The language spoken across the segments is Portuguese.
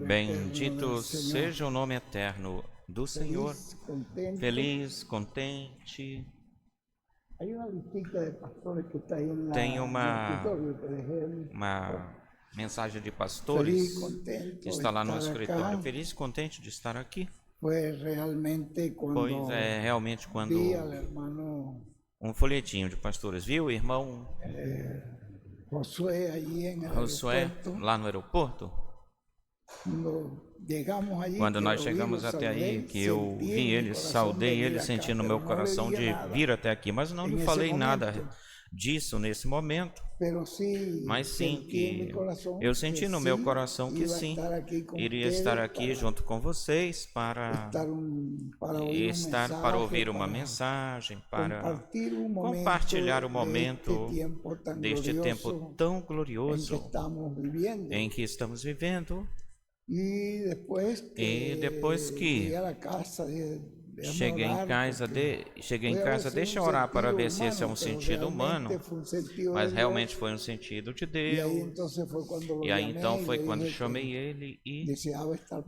Bendito seja o nome eterno do Senhor. Feliz, contente. Tem uma mensagem de pastores que está lá no escritório. Feliz e contente de estar aqui. Pois é, realmente quando um folhetinho de pastores, viu, irmão Josué, lá no aeroporto, quando nós chegamos até aí, que eu vi ele, saudei ele, senti no meu coração de vir até aqui, mas não lhe falei nada disso nesse momento, mas sim que eu senti no meu coração que sim, iria estar aqui junto com vocês para ouvir uma mensagem, para compartilhar o momento deste tempo tão glorioso em que estamos vivendo. E depois que cheguei em casa, deixa eu orar para ver se esse é um sentido humano, mas realmente foi um sentido de Deus. E aí então foi quando chamei ele e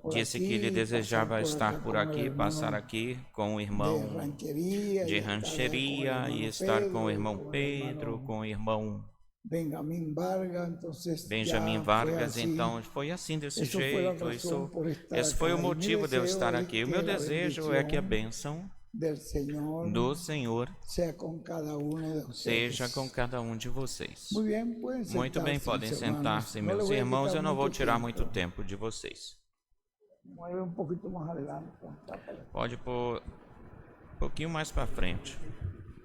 disse que ele desejava estar por aqui, passar aqui com o irmão de rancheria e estar com o irmão Pedro, com o irmão Benjamin Vargas. Então foi assim, desse jeito. Esse foi o motivo de eu estar aqui. O meu desejo é que a bênção do Senhor seja com cada um de vocês. Muito bem, podem sentar-se, meus irmãos. Eu não vou tirar muito tempo de vocês. Pode pôr um pouquinho mais para frente,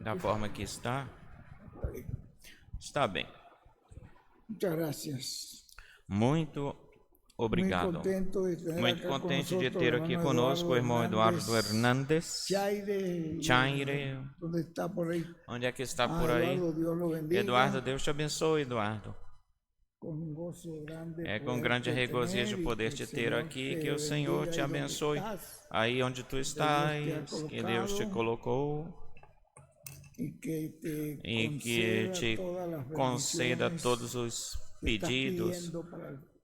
da forma que está. Está bem. Muito obrigado. Muito contente de ter aqui conosco o irmão Eduardo Hernandes. Chaire. Onde é que está por aí? Eduardo, Deus te abençoe, Eduardo. É com grande regozijo poder te ter aqui. Que o Senhor te abençoe aí onde tu estás, que Deus te colocou. E que te conceda todos os pedidos,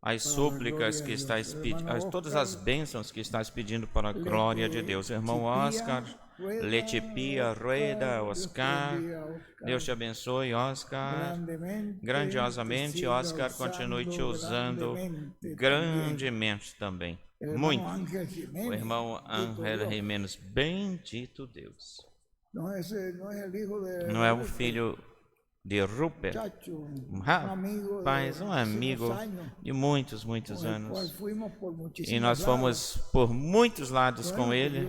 as súplicas que estás pedindo, todas as bênçãos que estás pedindo para a glória de Deus. Irmão Oscar, Letipia, Rueda, Oscar, Deus te abençoe, Oscar, grandiosamente. Oscar, continue te usando grandemente também, muito. O irmão Ángel Jiménez, bendito Deus. Não é o filho de Rupert, rapaz, um amigo de muitos anos, e nós fomos por muitos lados com ele.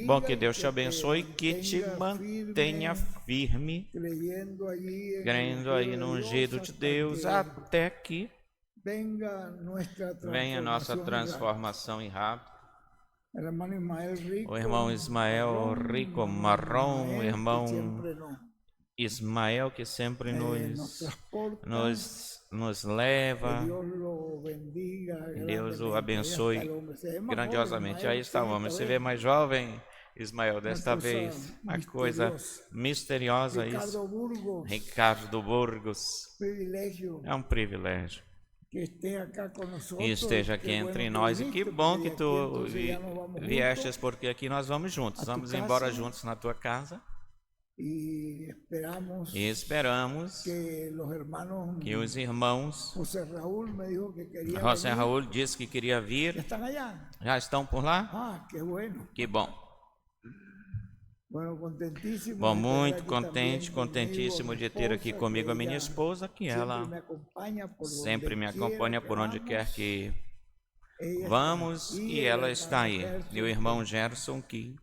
Bom, que Deus te abençoe, que te mantenha firme, crendo aí no ungido de Deus, até que venha a nossa transformação em rápido. O irmão Ismael Rico Marrom, o irmão Ismael, que sempre nos leva. Deus o abençoe grandiosamente. Aí está o homem. Você vê mais jovem, Ismael, desta vez. Uma coisa misteriosa isso. Ricardo Burgos. É um privilégio e esteja aqui entre nós. E que bom que tu viestes, porque aqui nós vamos juntos. Vamos embora juntos na tua casa. E esperamos que os irmãos. José Raul disse que queria vir. Já estão por lá? Que bom. Bom, muito contente, contentíssimo de ter aqui comigo a minha esposa, que ela sempre me acompanha por onde quer que vamos, e ela está aí. E o irmão Gerson, que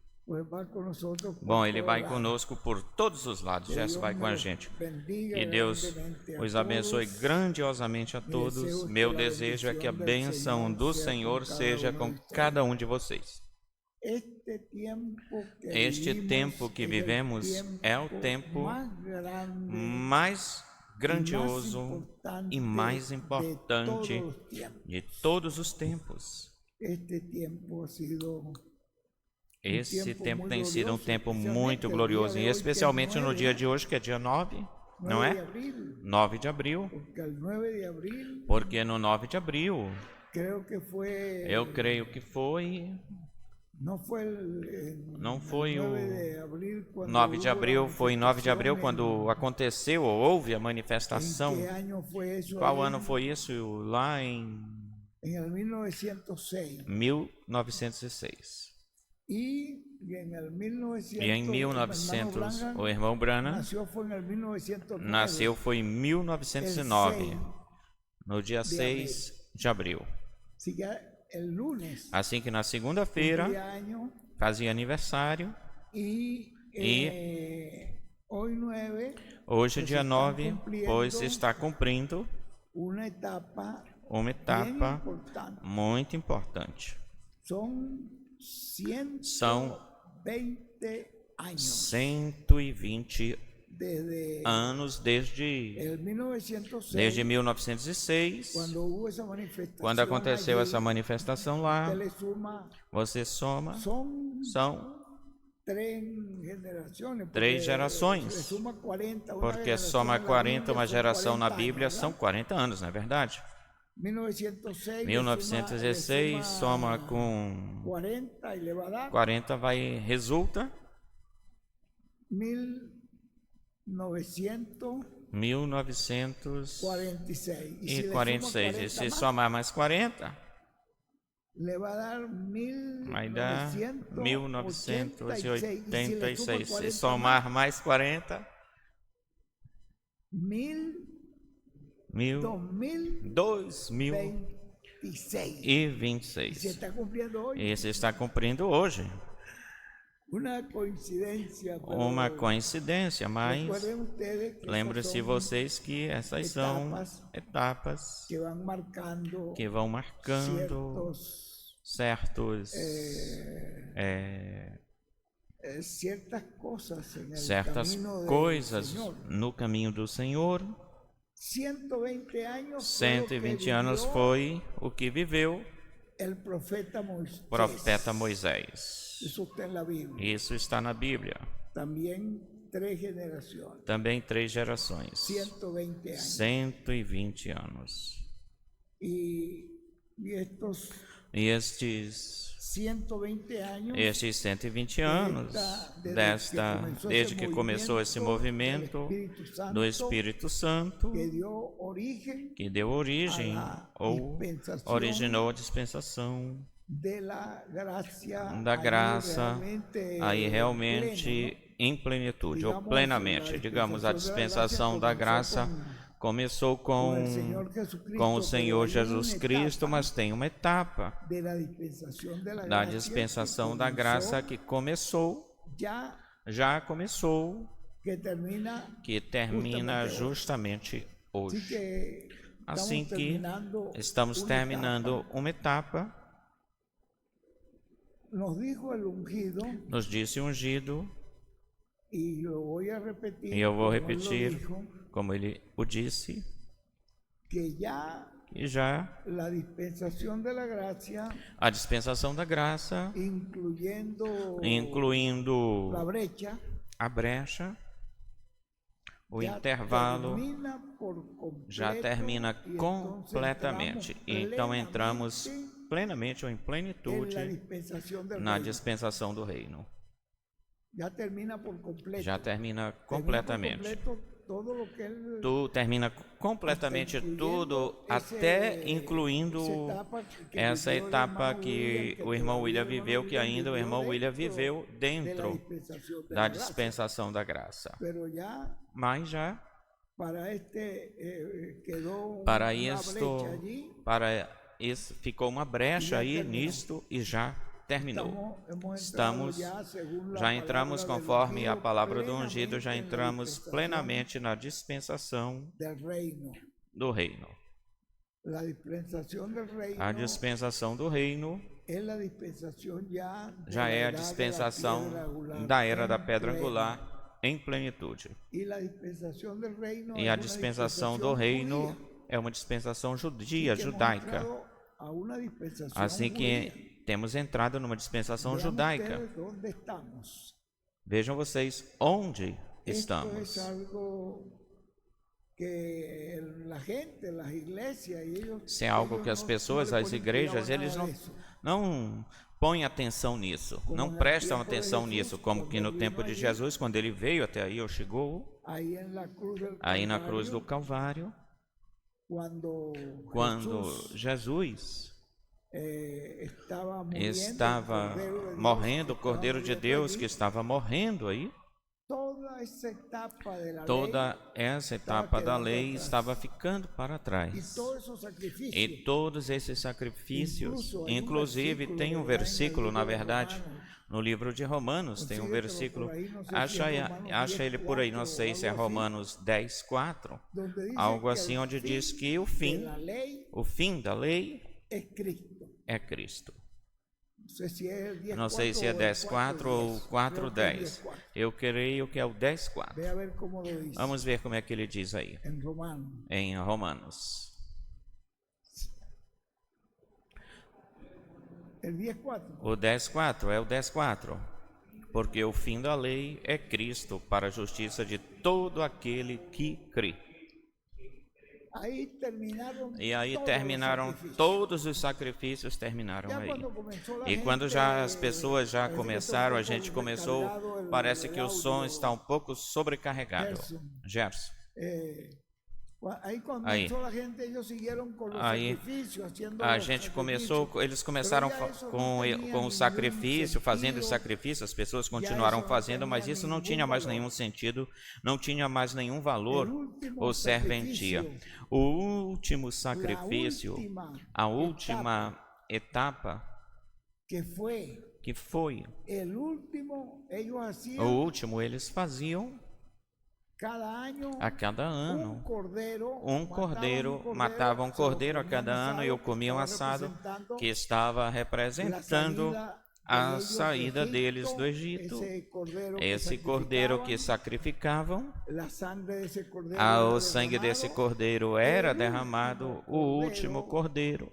bom, ele vai conosco por todos os lados. Gerson vai com a gente. E Deus os abençoe grandiosamente a todos. Meu desejo é que a bênção do Senhor seja com cada um de vocês. Este tempo que vivemos é o tempo mais grandioso e mais importante de todos os tempos. Esse tempo tem sido um tempo muito glorioso, e especialmente no dia de hoje, que é dia 9. não é? 9 de abril, porque no 9 de abril, eu creio que foi, não foi o 9 de abril, foi em 9 de abril quando aconteceu ou houve a manifestação. Qual ano foi isso? Lá em 1906. E em 1900, o irmão Branham nasceu foi em 1909, no dia 6 de abril. Assim que na segunda-feira fazia aniversário e hoje, dia 9, pois está cumprindo uma etapa muito importante. São 120 anos desde 1906, quando aconteceu essa manifestação lá. Você soma, são 3 gerações, porque soma 40, uma geração na Bíblia são 40 anos, não é verdade? 1916 soma com 40 resulta 1946. E se somar mais 40, vai dar 1986. Se somar mais 40, 2026. E se está cumprindo hoje. Uma coincidência, mas lembre-se vocês que essas são etapas que vão marcando certas coisas no caminho do Senhor. 120 anos foi o que viveu o profeta Moisés. Isso está na Bíblia. Também 3 gerações. 120 anos. E estes 120 anos, desde que começou esse movimento do Espírito Santo, que deu origem ou originou a dispensação da graça, aí realmente em plenitude, ou plenamente, digamos, a dispensação da graça começou com o Senhor Jesus Cristo, mas tem uma etapa da dispensação da graça que já começou, que termina justamente hoje. Assim que estamos terminando uma etapa, nos disse o ungido, e eu vou repetir como ele o disse, que já a dispensação da graça, incluindo a brecha, o intervalo, já termina completamente. Então entramos plenamente ou em plenitude na dispensação do reino. Já termina completamente. Termina completamente tudo, até incluindo essa etapa que o irmão William viveu, que ainda o irmão William viveu dentro da dispensação da graça. Mas já para isso ficou uma brecha aí nisto e já terminou. Já entramos conforme a palavra do ungido, já entramos plenamente na dispensação do reino. A dispensação do reino já é a dispensação da era da pedra angular em plenitude. E a dispensação do reino é uma dispensação judaica. Assim que temos entrado numa dispensação judaica. Vejam vocês onde estamos. Se é algo que as pessoas, as igrejas, eles não põem atenção nisso, não prestam atenção nisso, como que no tempo de Jesus, quando ele veio até aí, ou chegou, aí na cruz do Calvário, quando Jesus estava morrendo, o Cordeiro de Deus que estava morrendo aí, toda essa etapa da lei estava ficando para trás. E todos esses sacrifícios, inclusive tem um versículo, na verdade, no livro de Romanos, tem um versículo, acha ele por aí, não sei se é Romanos 10:4, algo assim, onde diz que o fim da lei é Cristo. Não sei se é 10:4 ou 4:10. Eu creio que é o 10:4. Vamos ver como é que ele diz aí. Em Romanos. O 10:4 é o 10:4. Porque o fim da lei é Cristo para a justiça de todo aquele que crê. E aí terminaram todos os sacrifícios, terminaram aí. E quando já as pessoas já começaram, a gente começou, parece que o som está um pouco sobrecarregado. Gerson. Aí a gente começou, eles começaram com o sacrifício, fazendo o sacrifício, as pessoas continuaram fazendo, mas isso não tinha mais nenhum sentido, não tinha mais nenhum valor ou serventia. O último sacrifício, a última etapa, que foi o último, eles faziam a cada ano um cordeiro, matavam um cordeiro a cada ano e o comiam assado, que estava representando a saída deles do Egito. Esse cordeiro que sacrificavam, o sangue desse cordeiro era derramado, o último cordeiro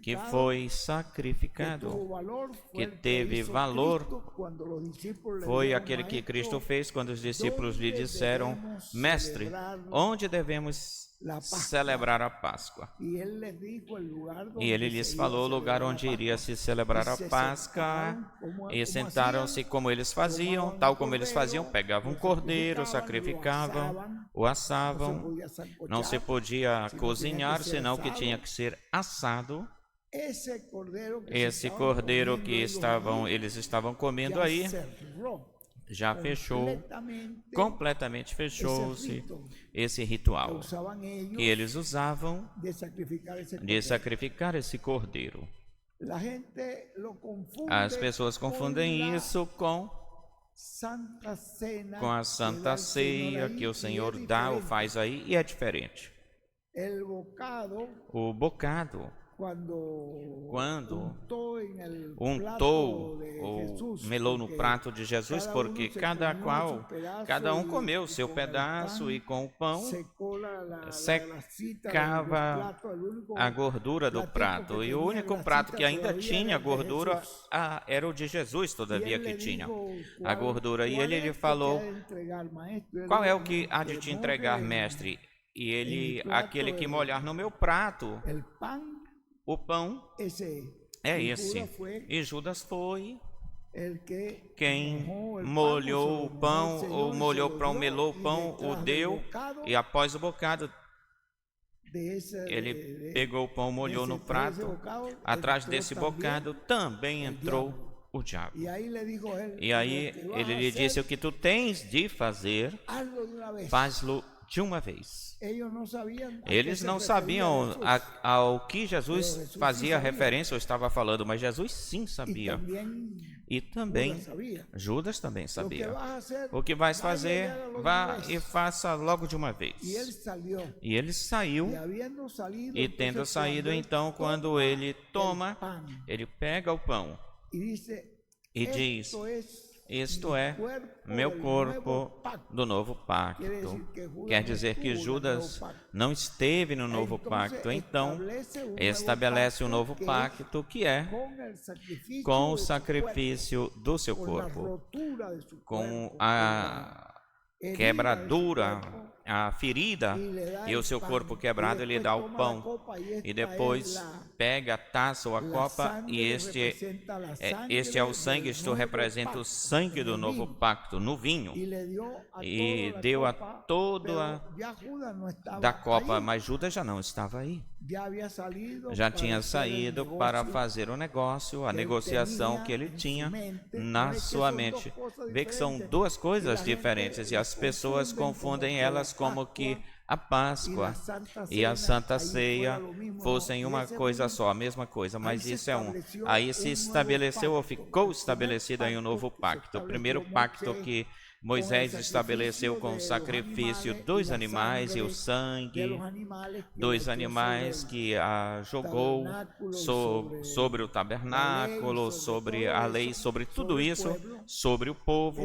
que foi sacrificado, que teve valor, foi aquele que Cristo fez quando os discípulos lhe disseram: Mestre, onde devemos celebrar a Páscoa? E ele lhes falou o lugar onde iria se celebrar a Páscoa, e sentaram-se como eles faziam, tal como eles faziam, pegavam um cordeiro, sacrificavam, o assavam, não se podia cozinhar, senão que tinha que ser assado. Esse cordeiro que eles estavam comendo aí, já fechou, completamente fechou-se esse ritual que eles usavam de sacrificar esse cordeiro. As pessoas confundem isso com a Santa Ceia que o Senhor dá ou faz aí, e é diferente. O bocado, quando untou ou melou no prato de Jesus, porque cada um comeu o seu pedaço, e com o pão secava a gordura do prato. E o único prato que ainda tinha gordura era o de Jesus, todavia, que tinha a gordura. E ele falou: qual é o que há de te entregar, mestre? E ele: aquele que molhar no meu prato. O pão é esse. E Judas foi quem molhou o pão, ou molhou o pão, melou o pão, o deu, e após o bocado, ele pegou o pão, molhou no prato. Atrás desse bocado também entrou o diabo. E aí ele lhe disse: o que tu tens de fazer, faz-lo de uma vez. Eles não sabiam ao que Jesus fazia referência ou estava falando, mas Jesus sim sabia. E também Judas também sabia. O que vais fazer, vá e faça logo de uma vez. E ele saiu, e tendo saído, então, quando ele toma, ele pega o pão e diz: isto é meu corpo do novo pacto. Quer dizer que Judas não esteve no novo pacto. Então, estabelece um novo pacto, que é com o sacrifício do seu corpo, com a quebradura a ferida e o seu corpo quebrado, ele dá o pão. E depois pega a taça ou a copa, e este é o sangue, isto representa o sangue do novo pacto no vinho. E deu a toda da copa, mas Judas já não estava aí. Já tinha saído para fazer o negócio, a negociação que ele tinha na sua mente. Vê que são duas coisas diferentes e as pessoas confundem elas como que a Páscoa e a Santa Ceia fossem uma coisa só, a mesma coisa, mas isso é um. Aí se estabeleceu ou ficou estabelecido aí um novo pacto. O primeiro pacto que Moisés estabeleceu com o sacrifício dos animais e o sangue dos animais que jogou sobre o tabernáculo, sobre a lei, sobre tudo isso, sobre o povo.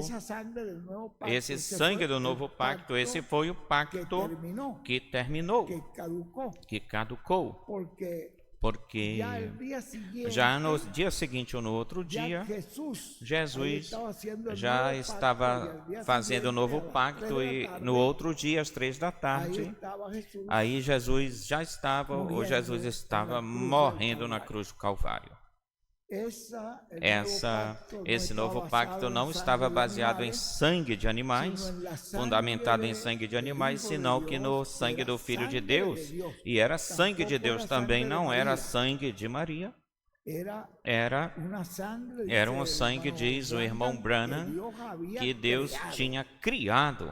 Esse sangue do novo pacto, esse foi o pacto que terminou, que caducou. Porque já no dia seguinte ou no outro dia, Jesus já estava fazendo o novo pacto e no outro dia, às 3 da tarde, aí Jesus estava morrendo na cruz do Calvário. Esse novo pacto não estava baseado em sangue de animais, fundamentado em sangue de animais, senão que no sangue do Filho de Deus. E era sangue de Deus também, não era sangue de Maria. Era um sangue, diz o irmão Branham, que Deus tinha criado.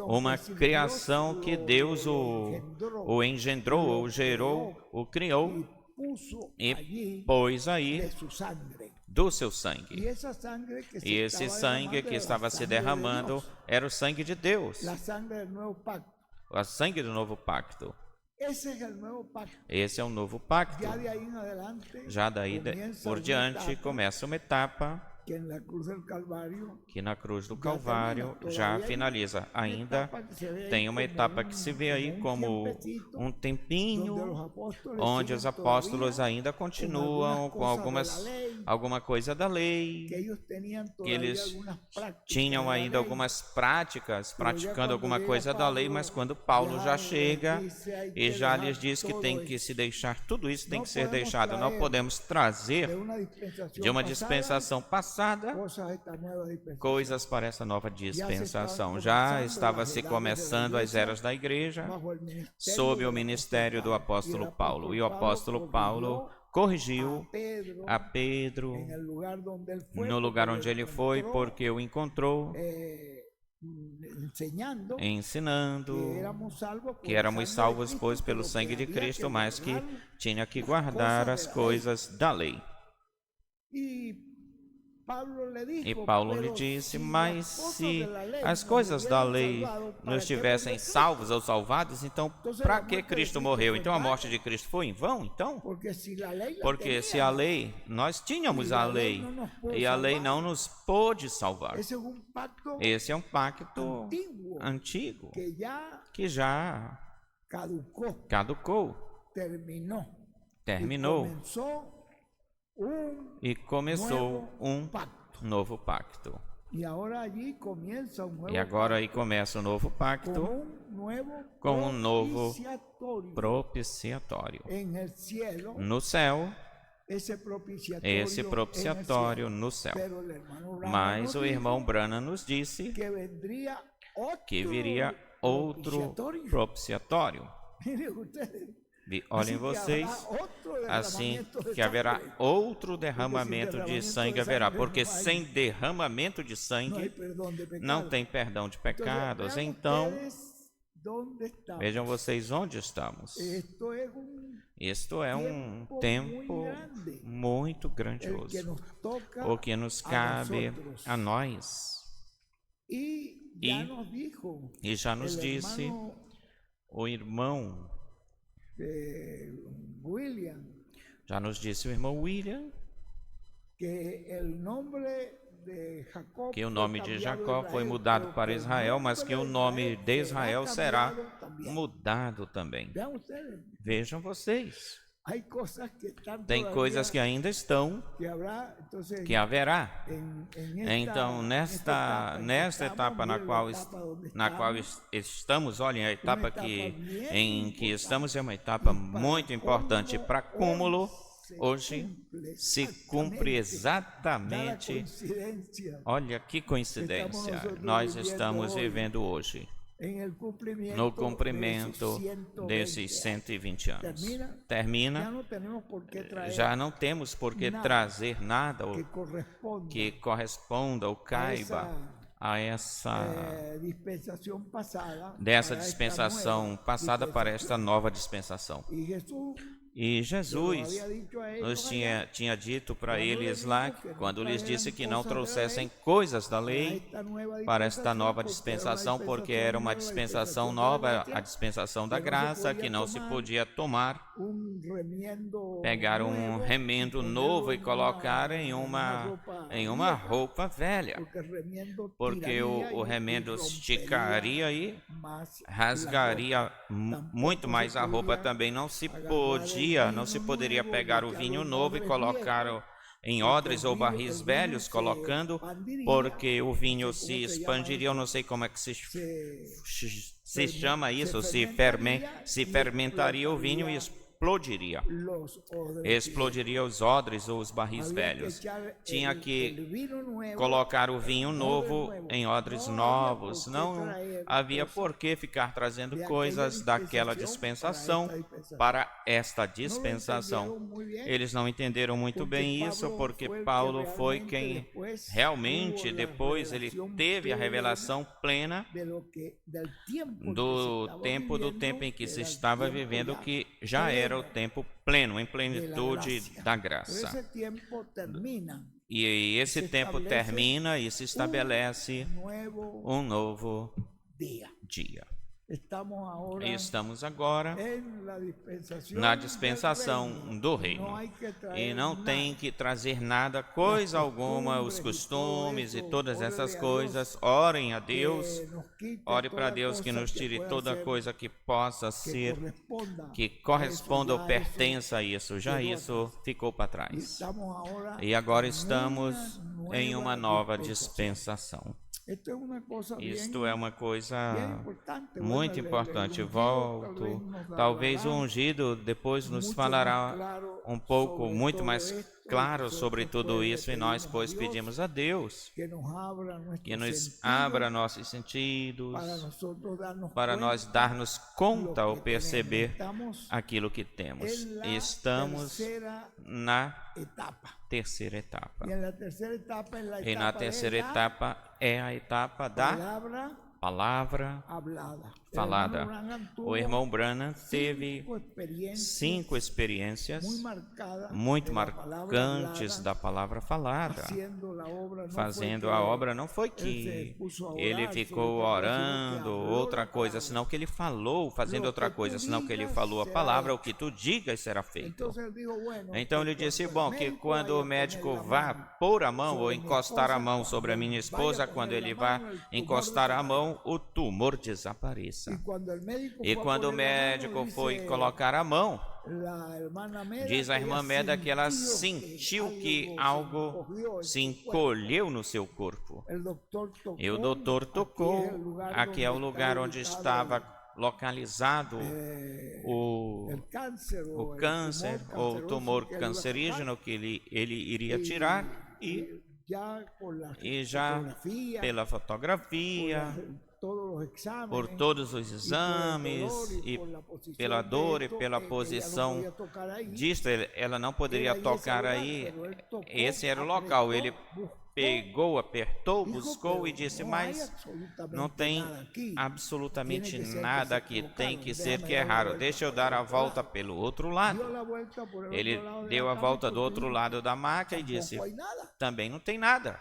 Uma criação que Deus o engendrou, o gerou, o criou. E pôs aí do seu sangue. E esse sangue que estava se derramando era o sangue de Deus, o sangue do novo pacto. Esse é o novo pacto. Já daí por diante começa uma etapa que na cruz do Calvário já finaliza. Ainda tem uma etapa que se vê aí como um tempinho, onde os apóstolos ainda continuam com alguma coisa da lei, que eles tinham ainda algumas práticas, praticando alguma coisa da lei, mas quando Paulo já chega e já lhes diz que tem que se deixar, tudo isso tem que ser deixado, não podemos trazer de uma dispensação passada coisas para essa nova dispensação. Já estava se começando as eras da igreja sob o ministério do apóstolo Paulo. E o apóstolo Paulo corrigiu a Pedro no lugar onde ele foi, porque o encontrou ensinando que éramos salvos, pois, pelo sangue de Cristo, mas que tinha que guardar as coisas da lei. E Paulo lhe disse, mas se as coisas da lei nos tivessem salvos ou salvados, então para que Cristo morreu? Então a morte de Cristo foi em vão? Então? Porque se a lei, nós tínhamos a lei, e a lei não nos pôde salvar. Esse é um pacto antigo, que já caducou, terminou. E começou um novo pacto. E agora aí começa um novo pacto com um novo propiciatório. No céu, esse propiciatório no céu. Mas o irmão Branham nos disse que viria outro propiciatório. Olhem vocês, assim que haverá outro derramamento de sangue haverá, porque sem derramamento de sangue não tem perdão de pecados. Então, vejam vocês onde estamos. Isto é um tempo muito grandioso, o que nos cabe a nós. E já nos disse o irmão William, já nos disse o irmão William, que o nome de Jacó foi mudado para Israel, mas que o nome de Israel será mudado também. Vejam vocês, Tem coisas que ainda estão, que haverá. Então, nesta etapa na qual estamos, olhem, a etapa em que estamos é uma etapa muito importante para cúmulo. Hoje se cumpre exatamente, olha que coincidência, nós estamos vivendo hoje no cumprimento desses 120 anos. Termina, já não temos por que trazer nada que corresponda ou caiba a dessa dispensação passada para esta nova dispensação. E Jesus nos tinha dito para eles lá, quando lhes disse que não trouxessem coisas da lei para esta nova dispensação, porque era uma dispensação nova, a dispensação da graça, que não se podia tomar, pegar um remendo novo e colocar em uma roupa velha, porque o remendo esticaria e rasgaria muito mais a roupa. Também não se poderia pegar o vinho novo e colocar em odres ou barris velhos, colocando, porque o vinho se expandiria. Eu não sei como é que se chama isso, se fermentaria o vinho e explodiria os odres ou os barris velhos. Tinha que colocar o vinho novo em odres novos. Não havia por que ficar trazendo coisas daquela dispensação para esta dispensação. Eles não entenderam muito bem isso, porque Paulo foi quem realmente depois ele teve a revelação plena do tempo em que se estava vivendo, que já era o tempo pleno, em plenitude da graça. E esse tempo termina e se estabelece um novo dia. Estamos agora na dispensação do reino, e não tem que trazer nada, coisa alguma, os costumes e todas essas coisas. Orem a Deus, ore para Deus que nos tire toda coisa que possa ser, que corresponda ou pertença a isso. Já isso ficou para trás, e agora estamos em uma nova dispensação. Isto é uma coisa muito importante. Volto. Talvez o ungido depois nos falará um pouco, muito mais claro sobre tudo isso, e nós, pois, pedimos a Deus que nos abra nossos sentidos, para nós darmos conta ou perceber aquilo que temos. Estamos na terceira etapa. E na terceira etapa é a etapa da palavra falada. O irmão Branham teve 5 experiências muito marcantes da palavra falada. Fazendo a obra, não foi que ele ficou orando outra coisa, senão que ele falou, fazendo outra coisa, senão que ele falou a palavra: o que tu digas será feito. Então ele disse, bom, que quando o médico vá pôr a mão ou encostar a mão sobre a minha esposa, quando ele vai encostar a mão, o tumor desapareça. E quando o médico foi colocar a mão, diz a irmã Meda que ela sentiu que algo se encolheu no seu corpo. E o doutor tocou, aqui é o lugar onde estava localizado o câncer ou tor cancerígeno que ele iria tirar, e já pela fotografia, por todos os exames e pela dor e pela posição disto, ela não poderia tocar aí. Esse era o local. Ele pegou, apertou, buscou e disse, mas não tem absolutamente nada aqui, tem que ser que é raro. Deixa eu dar a volta pelo outro lado. Ele deu a volta do outro lado da máquina e disse, também não tem nada.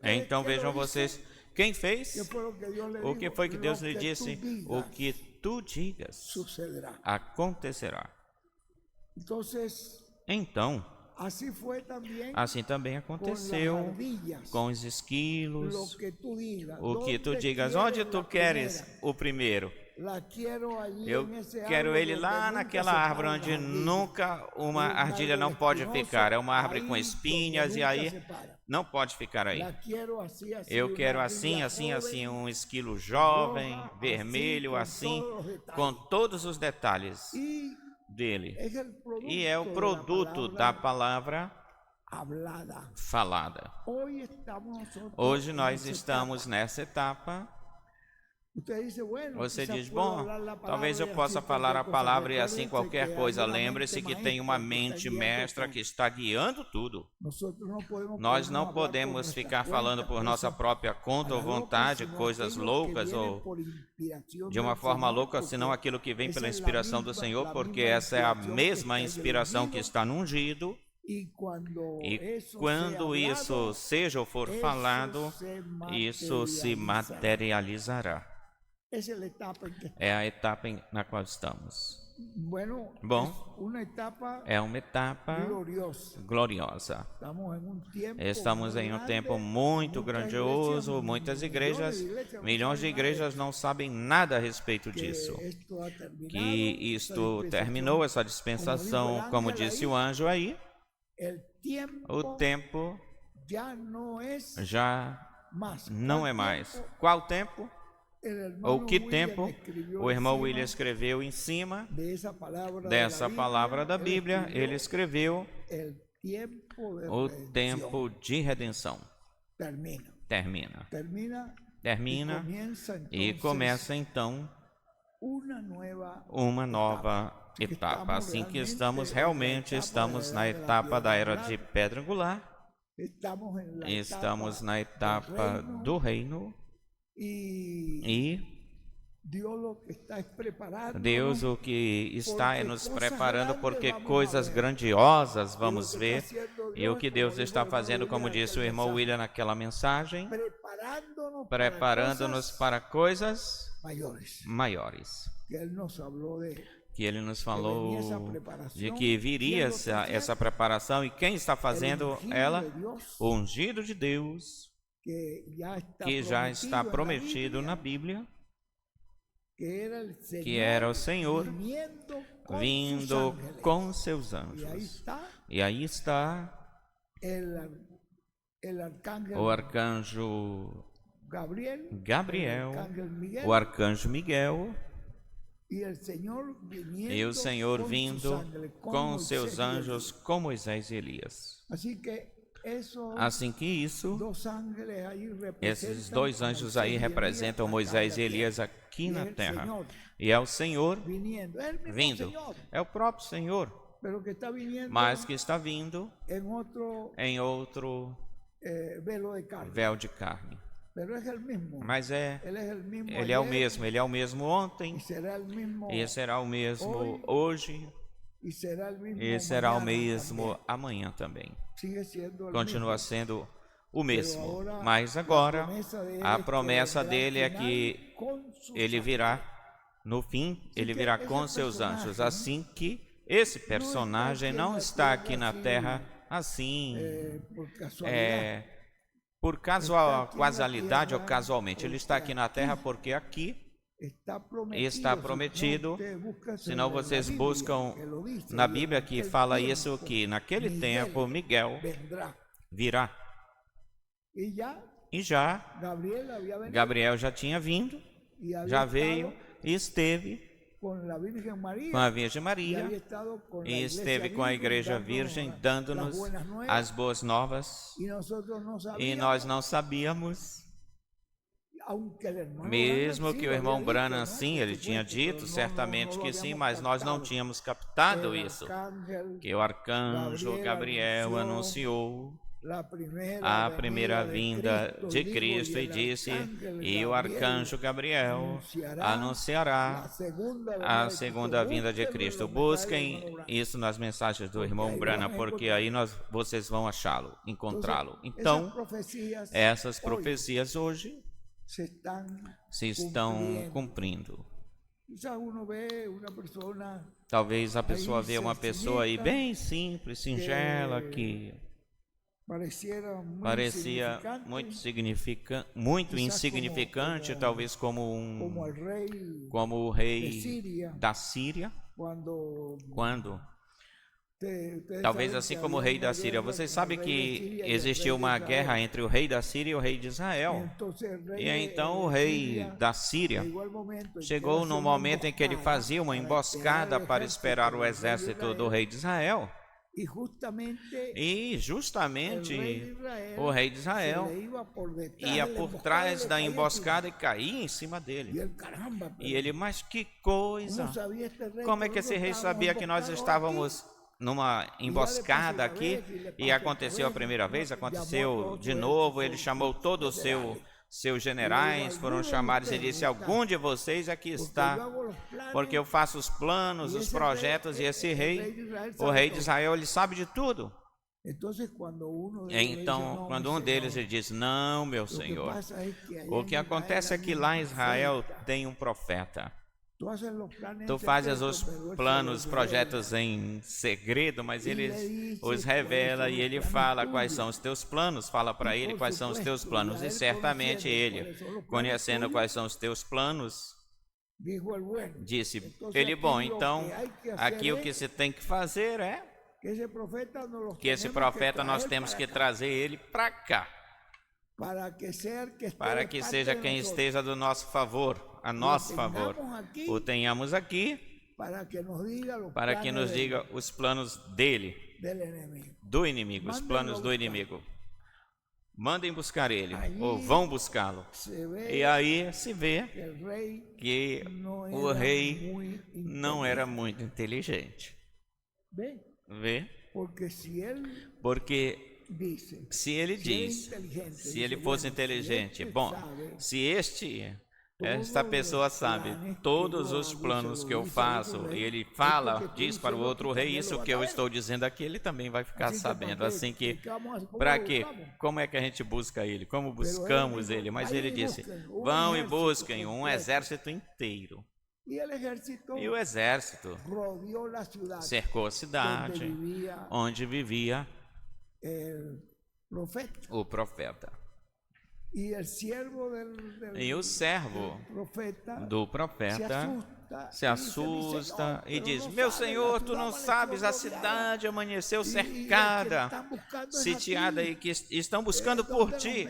Então vejam vocês, quem fez? O que foi que Deus lhe disse? O que tu digas acontecerá. Então, assim também aconteceu com os esquilos. O que tu digas, onde tu queres o primeiro? Eu quero ele lá naquela árvore onde nunca uma ardilha não pode ficar. É uma árvore com espinhas e aí não pode ficar aí. Eu quero assim, assim, assim, um esquilo jovem, vermelho, assim, com todos os detalhes dele. E é o produto da palavra falada. Hoje nós estamos nessa etapa. Você diz, bom, talvez eu possa falar a palavra e assim qualquer coisa. Lembre-se que tem uma mente mestra que está guiando tudo. Nós não podemos ficar falando por nossa própria conta ou vontade, coisas loucas ou de uma forma louca, senão aquilo que vem pela inspiração do Senhor, porque essa é a mesma inspiração que está no ungido. E quando isso seja ou for falado, isso se materializará. É a etapa na qual estamos. Bom, é uma etapa gloriosa. Estamos em um tempo muito grandioso. Muitas igrejas, milhões de igrejas não sabem nada a respeito disso. Que isto terminou, essa dispensação, como disse o anjo aí. O tempo já não é mais. Qual tempo? Ou que tempo? O irmão William escreveu em cima dessa palavra da Bíblia, ele escreveu o tempo de redenção. Termina. E começa então uma nova etapa. Assim que realmente estamos na etapa da era de pedra angular. Estamos na etapa do reino. E Deus o que está nos preparando, porque coisas grandiosas vamos ver. E o que Deus está fazendo, como disse o irmão William naquela mensagem, preparando-nos para coisas maiores. Que ele nos falou de que viria essa preparação. E quem está fazendo ela? O ungido de Deus, que já está prometido na Bíblia, que era o Senhor vindo com seus anjos. E aí está o arcanjo Gabriel, o arcanjo Miguel, e o Senhor vindo com seus anjos com Moisés e Elias. Assim que isso, esses dois anjos aí representam Moisés e Elias aqui na terra. E é o Senhor vindo. É o próprio Senhor, mas que está vindo em outro véu de carne. Mas ele é o mesmo ontem, e será o mesmo hoje, e será o mesmo amanhã também. Continua sendo o mesmo, mas agora a promessa dele é que ele virá no fim, ele virá com seus anjos. Assim que esse personagem não está aqui na terra assim, por casualidade ou casualmente. Ele está aqui na terra porque aqui está prometido. Senão vocês buscam na Bíblia que fala isso, que naquele tempo Miguel virá. E já Gabriel já tinha vindo, já veio e esteve com a Virgem Maria, e esteve com a Igreja Virgem, dando-nos as boas novas, e nós não sabíamos. Mesmo que o irmão Branham, sim, ele tinha dito, certamente que sim, mas nós não tínhamos captado isso, que o arcanjo Gabriel anunciou a primeira vinda de Cristo e disse, e o arcanjo Gabriel anunciará a segunda vinda de Cristo. Busquem isso nas mensagens do irmão Branham, porque aí vocês vão achá-lo, encontrá-lo. Então, essas profecias hoje se estão cumprindo. Talvez a pessoa vê uma pessoa aí bem simples, singela, que parecia muito insignificante, talvez como o rei da Síria, quando talvez assim como o rei da Síria. Vocês sabem que existiu uma guerra entre o rei da Síria e o rei de Israel. E então o rei da Síria chegou no momento em que ele fazia uma emboscada para esperar o exército do rei de Israel. E justamente o rei de Israel ia por trás da emboscada e caía em cima dele. E ele, mas que coisa! Como é que esse rei sabia que nós estávamos numa emboscada aqui? E aconteceu a primeira vez, aconteceu de novo. Ele chamou todos os seus generais, foram chamados e disse: algum de vocês aqui está, porque eu faço os planos, os projetos, e esse rei, o rei de Israel, ele sabe de tudo. Então, quando um deles ele diz: não, meu senhor, o que acontece é que lá em Israel tem um profeta. Tu fazes os planos, os projetos em segredo, mas ele os revela e ele fala quais são os teus planos. Fala para ele quais são os teus planos. E certamente ele, conhecendo quais são os teus planos, disse ele: bom, então aqui o que se tem que fazer é que esse profeta nós temos que trazer ele para cá, para que seja quem esteja do nosso favor, a nosso favor, o tenhamos aqui, para que nos diga os planos dele, do inimigo, os planos do inimigo. Mandem buscar ele, ou vão buscá-lo. E aí se vê que o rei não era muito inteligente. Vê? Porque se ele diz, se ele fosse inteligente, bom, se esta pessoa sabe todos os planos que eu faço, e ele fala, diz para o outro rei isso que eu estou dizendo aqui, ele também vai ficar sabendo. Assim que, para quê? Como é que a gente busca ele? Como buscamos ele? Mas ele disse: vão e busquem um exército inteiro. E o exército cercou a cidade onde vivia o profeta. E o servo do profeta se assusta e diz: meu senhor, tu não sabes, a cidade amanheceu cercada, sitiada, e que estão buscando por ti.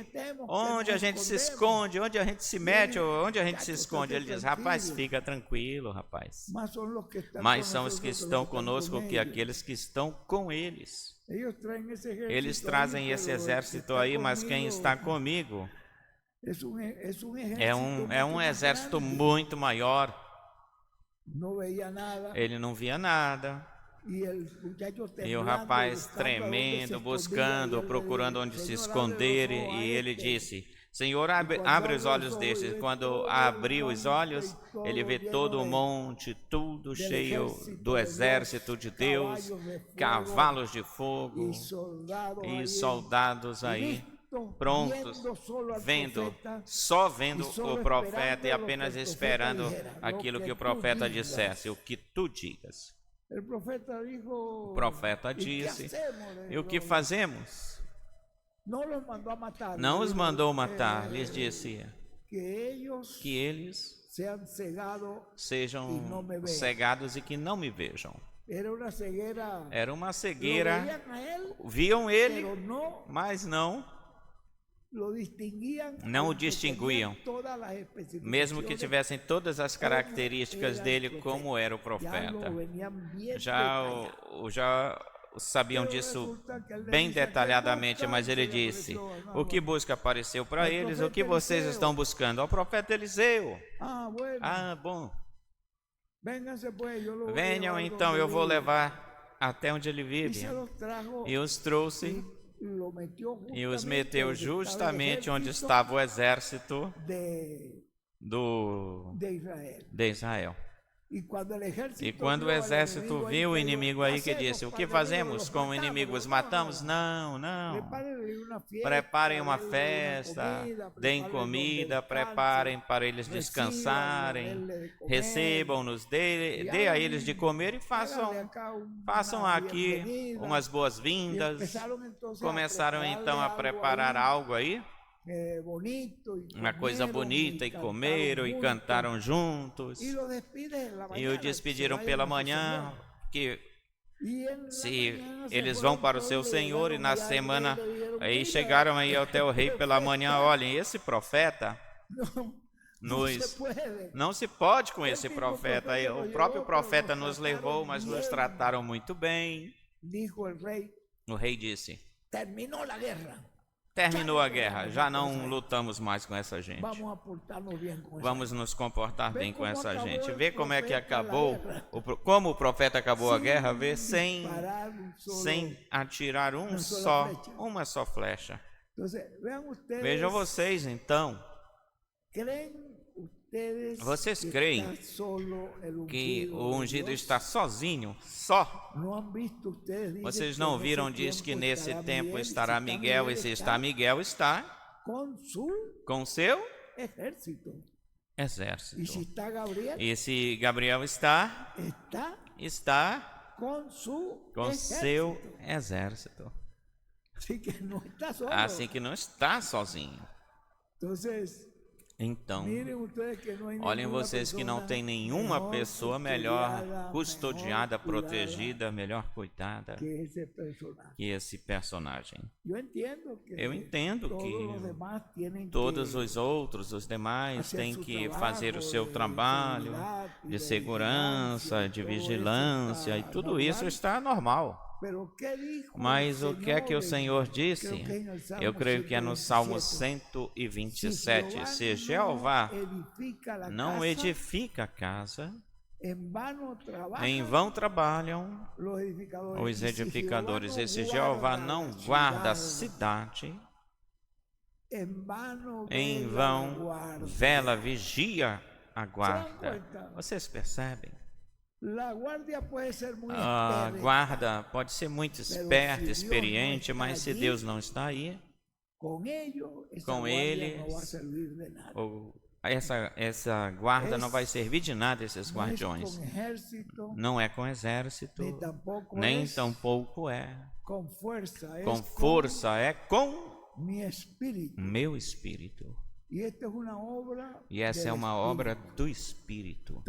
Onde a gente se esconde, onde a gente se mete, onde a gente se esconde? Ele diz: rapaz, fica tranquilo, rapaz. Mais são os que estão conosco que aqueles que estão com eles. Eles trazem esse exército aí, mas quem está comigo é um exército muito maior. Ele não via nada. E o rapaz tremendo, buscando, procurando onde se esconder, e ele disse: Senhor, abre os olhos destes. Quando abriu os olhos, ele vê todo o monte, tudo cheio do exército de Deus, cavalos de fogo e soldados aí prontos, só vendo o profeta e apenas esperando aquilo que o profeta dissesse, o que tu digas. O profeta disse: e o que fazemos? Não os mandou matar, lhes disse que eles sejam cegados e que não me vejam. Era uma cegueira, viam ele, mas não o distinguiam, mesmo que tivessem todas as características dele, como era o profeta. Já sabiam disso bem detalhadamente, mas ele disse: o que busca apareceu para eles, o que vocês estão buscando? Ao profeta Eliseu. Bom, venham então, eu vou levar até onde ele vive. E os trouxe e os meteu justamente onde estava o exército de Israel. E quando o exército viu o inimigo aí, que disse: o que fazemos com o inimigo? Os matamos? Não, não. Preparem uma festa, deem comida, preparem para eles descansarem, recebam-nos, dê a eles de comer e façam aqui umas boas-vindas. Começaram então a preparar algo aí, uma coisa bonita, e comeram e cantaram juntos, e o despediram pela manhã, que se eles vão para o seu Senhor, e na semana aí chegaram aí até o rei pela manhã. Olhem, esse profeta não se pode com esse profeta. O próprio profeta nos levou, mas nos trataram muito bem. O rei disse: terminou a guerra, já não lutamos mais com essa gente. Vamos nos comportar bem com essa gente. Vê como é que acabou, como o profeta acabou a guerra, vê, sem atirar uma só flecha. Vejam vocês então. Vocês creem que o ungido está sozinho, só? Vocês não viram, diz que nesse tempo estará Miguel, e se está Miguel, está com seu exército. E se Gabriel está com seu exército. Assim que não está sozinho. Então, olhem vocês que não tem nenhuma pessoa melhor custodiada, protegida, melhor cuidada que esse personagem. Eu entendo que todos os demais têm que fazer o seu trabalho de segurança, de vigilância, e tudo isso está normal. Mas o que é que o Senhor disse? Eu creio que é no Salmo 127. Se Jeová não edifica a casa, em vão trabalham os edificadores. E se Jeová não guarda a cidade, em vão vela, vigia a guarda. Vocês percebem? A guarda pode ser muito esperta, experiente, mas se Deus não está aí, com eles, essa guarda não vai servir de nada, esses guardiões. Não é com exército, nem tampouco é com força, é com meu espírito. E essa é uma obra do Espírito.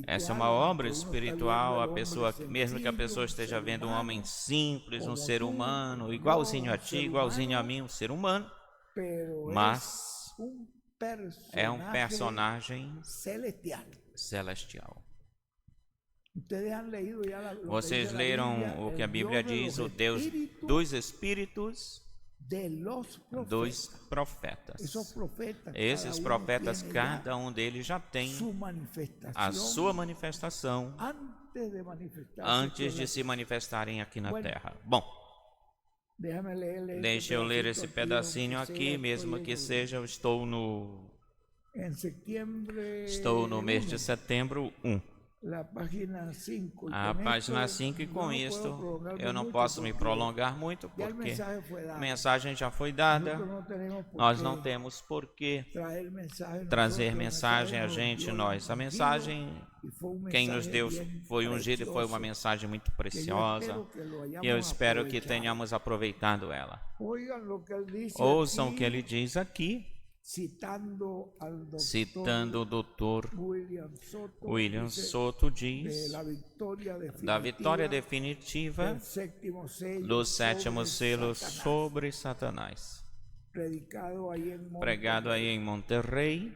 Essa é uma obra espiritual. A pessoa, mesmo que a pessoa esteja vendo um homem simples, um ser humano, igualzinho a ti, igualzinho a mim, um ser humano, mas é um personagem celestial. Vocês leram o que a Bíblia diz, o Deus dos Espíritos dos profetas. Esses profetas, cada um deles já tem a sua manifestação antes de se manifestarem aqui na terra. Bom, deixa eu ler esse pedacinho aqui, mesmo que seja, eu estou no mês de setembro 1. A página 5, e com isto eu não posso me prolongar muito, porque a mensagem já foi dada. Nós não temos por que trazer mensagem a gente, nós. A mensagem, quem nos deu foi ungido, e foi uma mensagem muito preciosa, e eu espero que tenhamos aproveitado ela. Ouçam o que ele diz aqui, citando o Dr. William Soto, diz da vitória definitiva do sétimo selo sobre Satanás, pregado aí em Monterrey.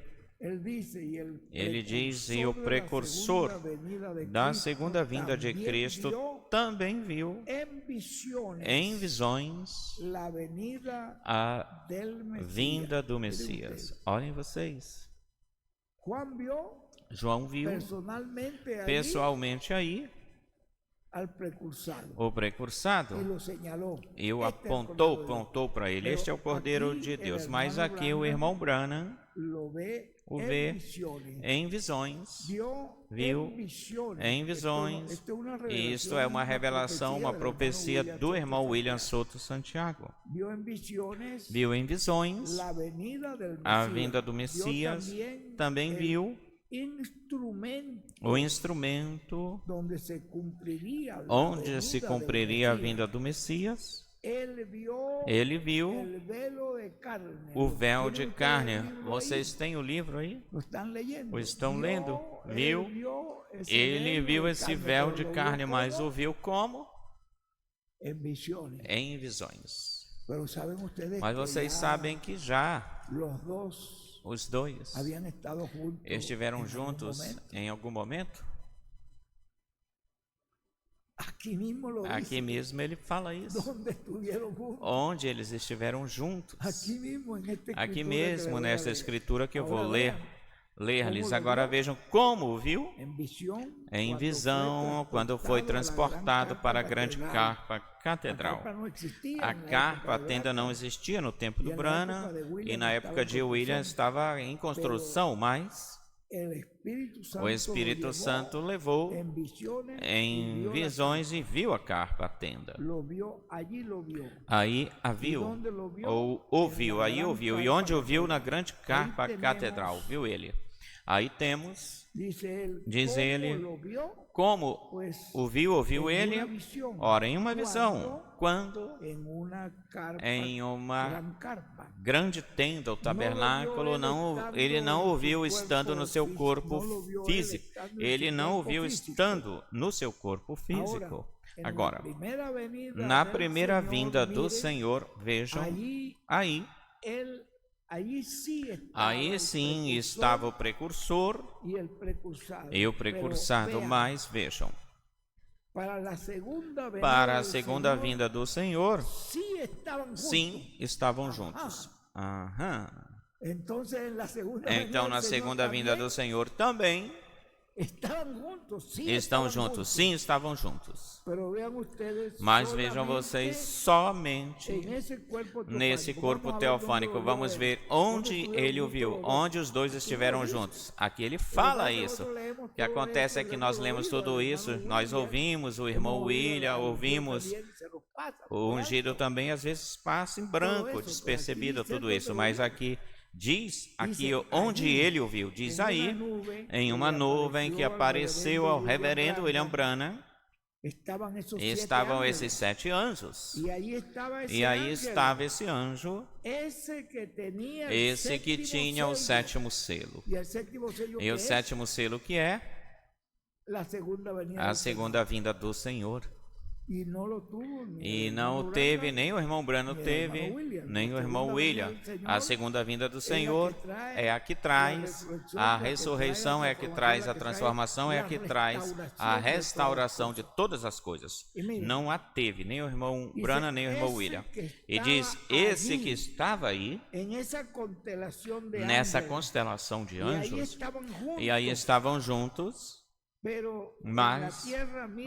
Ele diz, e o precursor da segunda vinda de Cristo também viu em visões a vinda do Messias. Olhem vocês, João viu pessoalmente aí o precursado, e o apontou para ele. Este é o Cordeiro de Deus. Mas aqui o irmão Branham o vê em visões, viu em visões, e isto é uma revelação, uma profecia do irmão William Soto Santiago. Viu em visões a vinda do Messias, também viu o instrumento onde se cumpriria a vinda do Messias. Ele viu o véu de carne. Vocês têm o livro aí? O estão lendo? Viu? Ele viu esse véu de carne, mas o viu como? Em visões. Mas vocês sabem que já os dois estiveram juntos em algum momento? Aqui mesmo ele fala isso. Onde eles estiveram juntos. Aqui mesmo nesta escritura que eu vou ler-lhes. Agora vejam como viu. Em visão, quando foi transportado para a grande carpa catedral. A carpa, a tenda, não existia no tempo do Branham, e na época de William estava em construção, mas o Espírito Santo levou em visões e viu a carpa, a tenda. Aí a viu, ou ouviu, aí ouviu. E onde ouviu? Na grande carpa catedral, viu ele. Aí temos, diz ele, como ouviu ele? Ora, em uma visão, quando em uma grande tenda, o tabernáculo, ele não ouviu estando no seu corpo físico. Ele não ouviu estando no seu corpo físico. Agora, na primeira vinda do Senhor, vejam, aí sim estava o precursor e o precursado, mas vejam, para a segunda vinda do Senhor, sim, estavam juntos. Então, na segunda vinda do Senhor também estão juntos, sim, estavam juntos. Mas vejam vocês, somente nesse corpo teofânico, vamos ver onde ele o viu, onde os dois estiveram juntos. Aqui ele fala isso. O que acontece é que nós lemos tudo isso, nós ouvimos o irmão William, ouvimos o ungido também, às vezes passa em branco, despercebido tudo isso, mas aqui diz onde ele ouviu, diz aí, em uma nuvem que apareceu ao reverendo William Branham, estavam esses 7 anjos. E aí estava esse anjo, esse que tinha o 7º selo. E o 7º selo que é a segunda vinda do Senhor. E não teve, nem o irmão Branham teve, nem o irmão William. A segunda vinda do Senhor é a que traz a ressurreição, é a que traz a transformação, é a que traz a restauração de todas as coisas. Não a teve, nem o irmão Branham, nem o irmão William. E diz, esse que estava aí, nessa constelação de anjos, e aí estavam juntos. Mas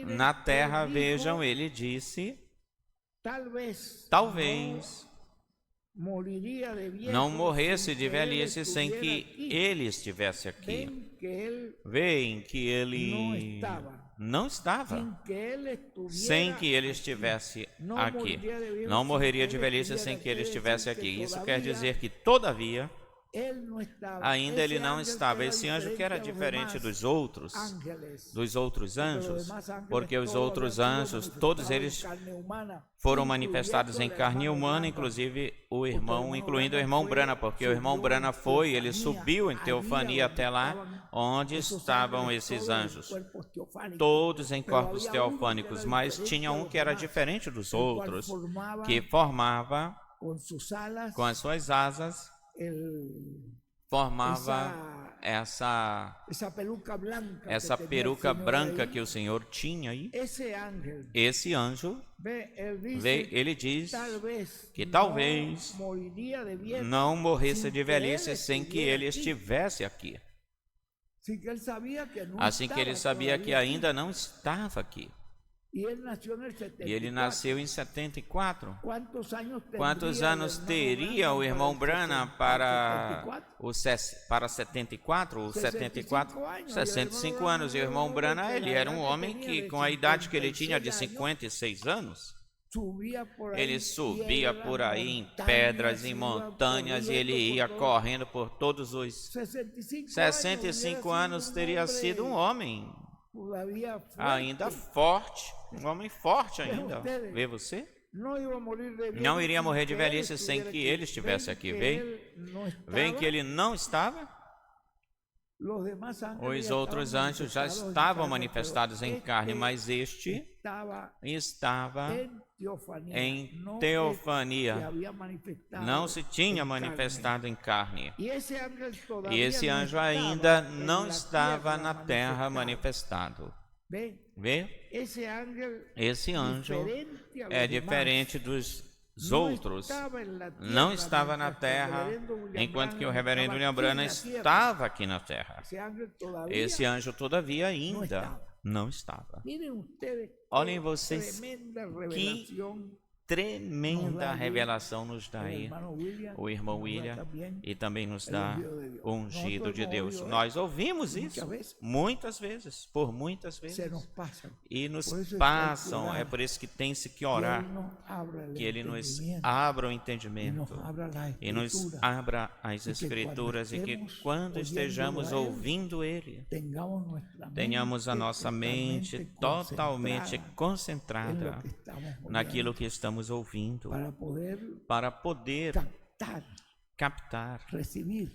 na terra, vejam, ele disse, talvez não morresse de velhice sem que ele estivesse aqui. Veem que ele não estava, sem que ele estivesse aqui. Não morreria de velhice sem que ele estivesse aqui. Isso quer dizer que, todavia, ainda ele não estava. Esse anjo que era diferente dos outros anjos, porque os outros anjos, todos eles foram manifestados em carne humana, inclusive o irmão, incluindo o irmão Branham, porque o irmão Branham ele subiu em teofania até lá, onde estavam esses anjos, todos em corpos teofânicos, mas tinha um que era diferente dos outros, que formava, com as suas asas, formava essa peruca branca que o Senhor tinha aí. Esse anjo, ele diz que talvez não morresse de velhice sem que ele estivesse aqui. Assim que ele sabia que ainda não estava aqui. E ele nasceu em 74. Quantos anos teria o irmão Branham para 74 ou 74? 65 anos. E o irmão Branham, ele era um homem que, com a idade que ele tinha de 56 anos, ele subia por aí em pedras, em montanhas, e ele ia correndo por todos os 65 anos. Teria sido um homem ainda forte, um homem forte ainda. Vê você? Não iria morrer de velhice sem que ele estivesse aqui. Vem que ele não estava. Os outros anjos já estavam manifestados em carne, mas este estava em teofania, não se tinha manifestado em carne. E esse anjo ainda não estava na terra manifestado. Vê? Esse anjo é diferente dos outros. Não estava na terra, enquanto que o reverendo William Branham estava aqui na terra. Esse anjo, todavia, ainda não estava. Olhem vocês, que tremenda revelação nos dá aí o irmão William, e também nos dá o ungido de Deus. Nós ouvimos isso muitas vezes, por muitas vezes, e nos passam. É por isso que tem-se que orar, que Ele nos abra o entendimento e nos abra as Escrituras, e que quando estejamos ouvindo Ele, tenhamos a nossa mente totalmente concentrada naquilo que estamos ouvindo, para poder captar,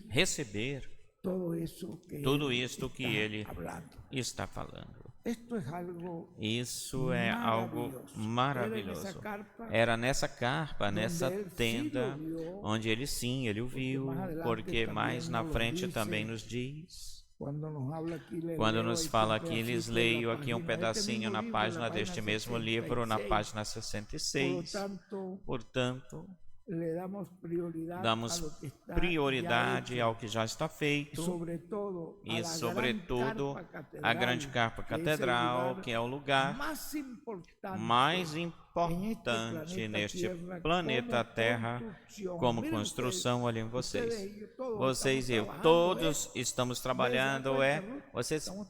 receber tudo isto que Ele está falando. Isso é algo maravilhoso. Era nessa carpa, nessa tenda, onde ele o viu, porque mais na frente também nos diz. Quando nos fala aqui, lhes leio aqui um pedacinho na página deste mesmo livro, na página 66. Portanto, damos prioridade ao que já está feito, e sobretudo a grande carpa catedral, que é o lugar mais importante neste planeta Terra como construção. Olhem vocês e eu, todos estamos trabalhando.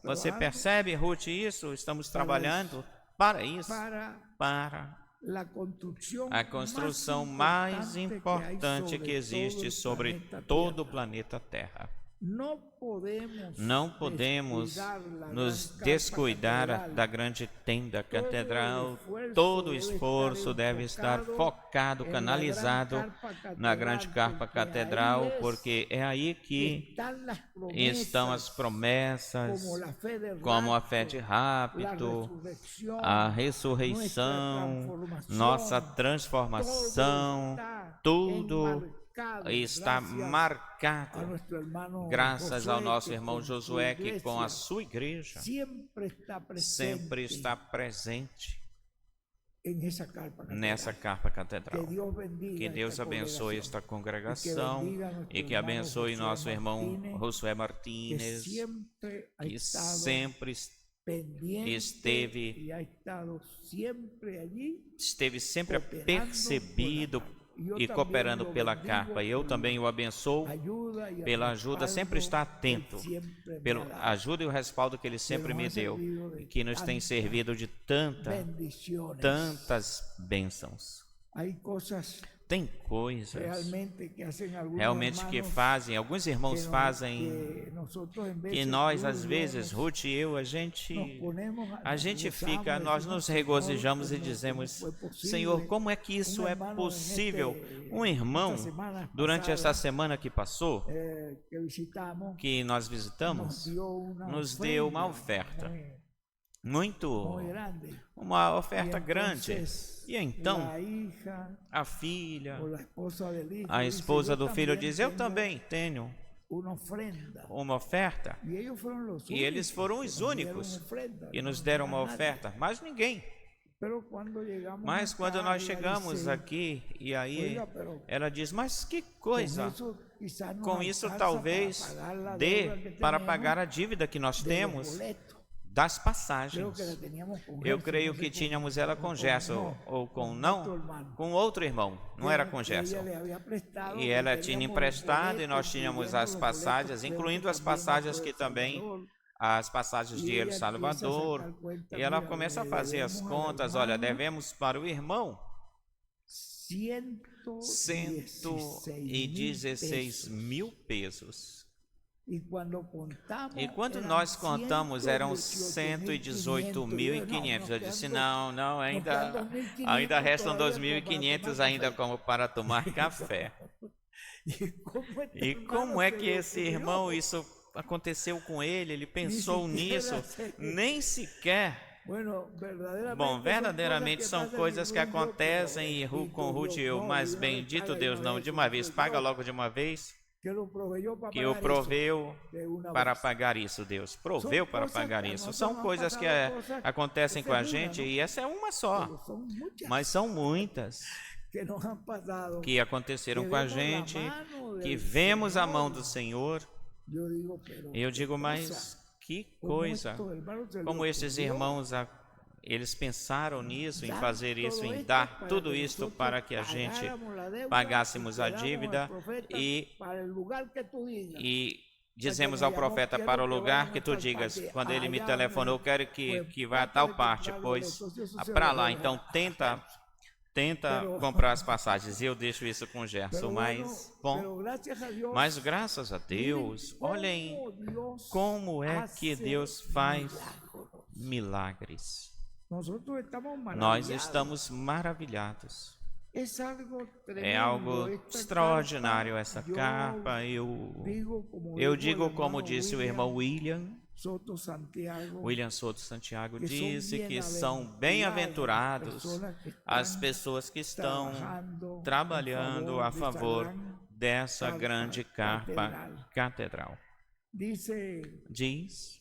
Você percebe, Ruth, isso? Estamos trabalhando para isso, para a construção mais importante que existe sobre todo o planeta Terra. Não podemos nos descuidar da grande tenda catedral. Todo o esforço deve estar focado, canalizado na grande carpa catedral, porque é aí que estão as promessas, como a fé de rapto, a ressurreição, nossa transformação. Tudo está marcado graças ao nosso irmão Josué, que com a sua igreja sempre está presente nessa carpa catedral. Que Deus abençoe esta congregação, e que abençoe nosso irmão Josué Martínez, que sempre esteve sempre apercebido e cooperando pela carpa. E eu também o abençoo pela ajuda, sempre está atento pela ajuda e o respaldo que ele sempre me deu, e que nos tem servido de tantas bênçãos. Tem coisas realmente que fazem, alguns irmãos fazem, que nós às vezes, Ruth e eu, a gente fica, nós nos regozijamos e dizemos: Senhor, como é que isso é possível? Um irmão, durante essa semana que passou, que nós visitamos, nos deu uma oferta uma oferta grande. E então a filha, a esposa do filho diz: eu também tenho uma oferta. E eles foram os únicos e nos deram uma oferta, mais ninguém. Mas quando nós chegamos aqui, e aí ela diz: mas que coisa, com isso talvez dê para pagar a dívida que nós temos das passagens. Eu creio que tínhamos ela com Gerson, ou com outro irmão, não era com Gerson. E ela tinha emprestado e nós tínhamos as passagens, incluindo as passagens que também, as passagens de El Salvador. E ela começa a fazer as contas, olha, devemos para o irmão 116 mil pesos. E quando nós contamos, eram 118.500. Eu disse, não, ainda restam 2.500 ainda como para tomar café. E como é que esse irmão, isso aconteceu com ele? Ele pensou nisso? Nem sequer. Bom, verdadeiramente são coisas que acontecem com Ruth e eu, mas bendito Deus, não de uma vez, paga logo de uma vez. Que o proveu para pagar isso, Deus proveu para pagar isso. São coisas que acontecem com a gente e essa é uma só, mas são muitas que aconteceram com a gente, que vemos a mão do Senhor. E eu digo, mas que coisa, como esses irmãos, eles pensaram nisso, em fazer isso, em dar tudo isto para que a gente pagássemos a dívida e dizemos ao profeta para o lugar que tu digas. Quando ele me telefonou, quero que vá a tal parte, pois para lá, então tenta comprar as passagens. E eu deixo isso com o Gerson, mas graças a Deus, olhem como é que Deus faz milagres. Nós estamos maravilhados. É algo extraordinário essa capa. Eu digo como disse o irmão William Soto Santiago, disse que são bem-aventurados as pessoas que estão trabalhando a favor dessa grande capa catedral. Diz,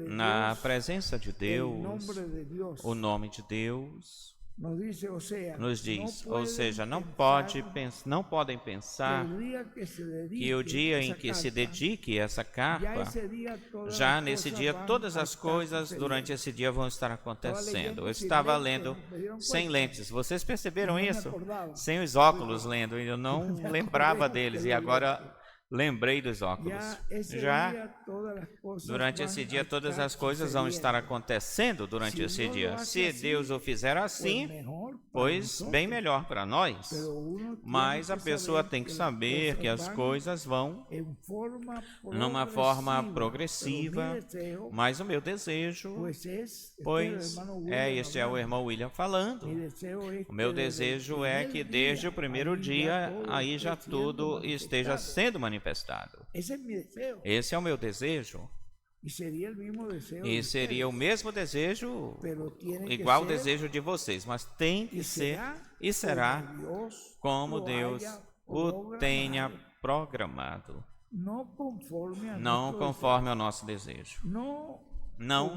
na presença de Deus, o nome de Deus nos diz, ou seja, não podem pensar que o dia em que se dedique essa capa, já nesse dia todas as coisas durante esse dia vão estar acontecendo. Eu estava lendo sem lentes, vocês perceberam isso? Sem os óculos lendo, eu não lembrava deles e agora lembrei dos óculos. Já durante esse dia todas as coisas vão estar acontecendo durante esse dia. Se Deus o fizer assim, pois bem melhor para nós. Mas a pessoa tem que saber que as coisas vão numa forma progressiva. Mas o meu desejo, pois este é o irmão William falando. O meu desejo é que desde o primeiro dia aí já tudo esteja sendo manifestado. Esse é o meu desejo. E seria o mesmo desejo, igual o desejo de vocês, mas tem que ser e será como Deus o tenha programado, não conforme ao nosso desejo. Não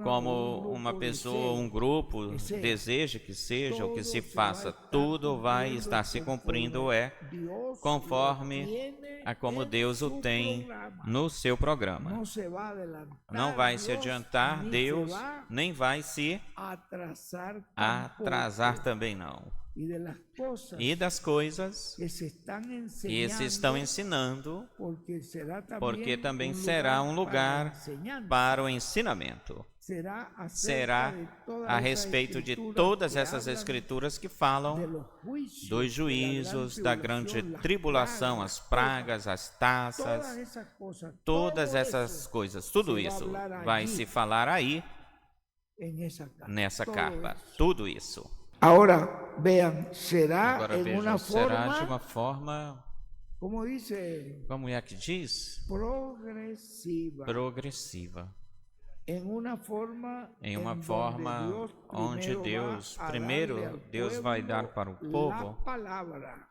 como uma pessoa, um grupo deseja que seja ou que se faça, tudo vai estar se cumprindo conforme a como Deus o tem no seu programa. Não vai se adiantar Deus, nem vai se atrasar também não. E das coisas que se estão ensinando, porque também será um lugar para o ensinamento. Será a respeito de todas essas escrituras que falam dos juízos, da grande tribulação, as pragas, as taças, todas essas coisas, tudo isso vai se falar aí nessa capa, tudo isso. Agora vejam, será de uma forma, como é que diz? Progressiva. Em uma forma onde Deus, primeiro, Deus vai dar para o povo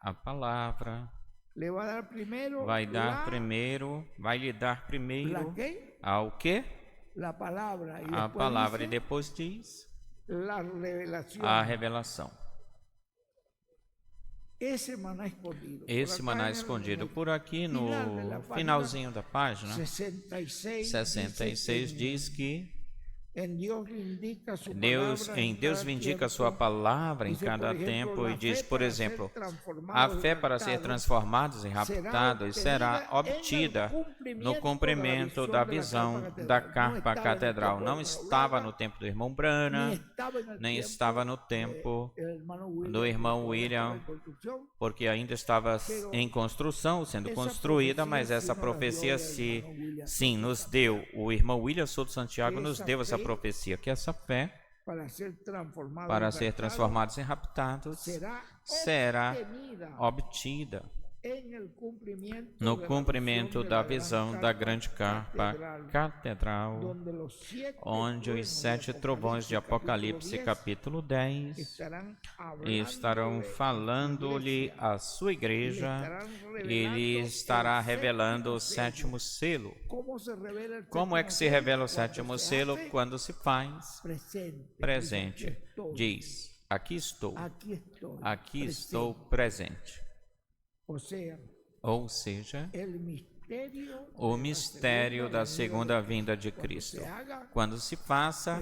a palavra, vai lhe dar primeiro ao quê? A palavra, e depois diz a revelação. esse maná escondido. Por aqui no finalzinho da página 66 diz que Deus vindica a sua palavra em cada tempo e diz, por exemplo, a fé para ser transformados e raptados será obtida no cumprimento da visão da carpa catedral. Não estava no tempo do irmão Branham, nem estava no tempo do irmão William, porque ainda estava em construção, sendo construída, mas essa profecia sim nos deu. O irmão William Souto Santiago nos deu essa profecia, que essa fé para ser transformados em raptados será obtida no cumprimento da visão da grande carpa catedral, onde os 7 trovões de Apocalipse capítulo 10 estarão falando-lhe à sua igreja. Ele estará revelando o 7º selo. Como é que se revela o 7º selo? Quando se faz presente. Diz, aqui estou presente. Ou seja, o mistério da segunda vinda de Cristo. Quando se faça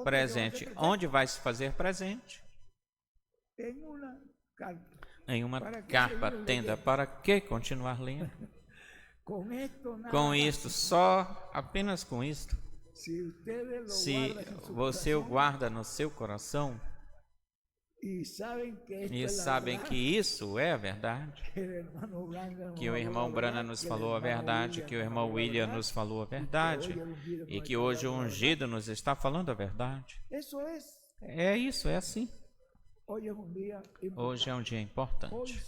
presente, onde vai se fazer presente? Em uma carpa tenda. Para que continuar lendo? Com isto, apenas com isto, se você o guarda no seu coração, e sabem que isso é a verdade, que o irmão Branham nos falou a verdade, que o irmão William nos falou a verdade, e que hoje o ungido nos está falando a verdade. É isso, é assim. Hoje é um dia importante.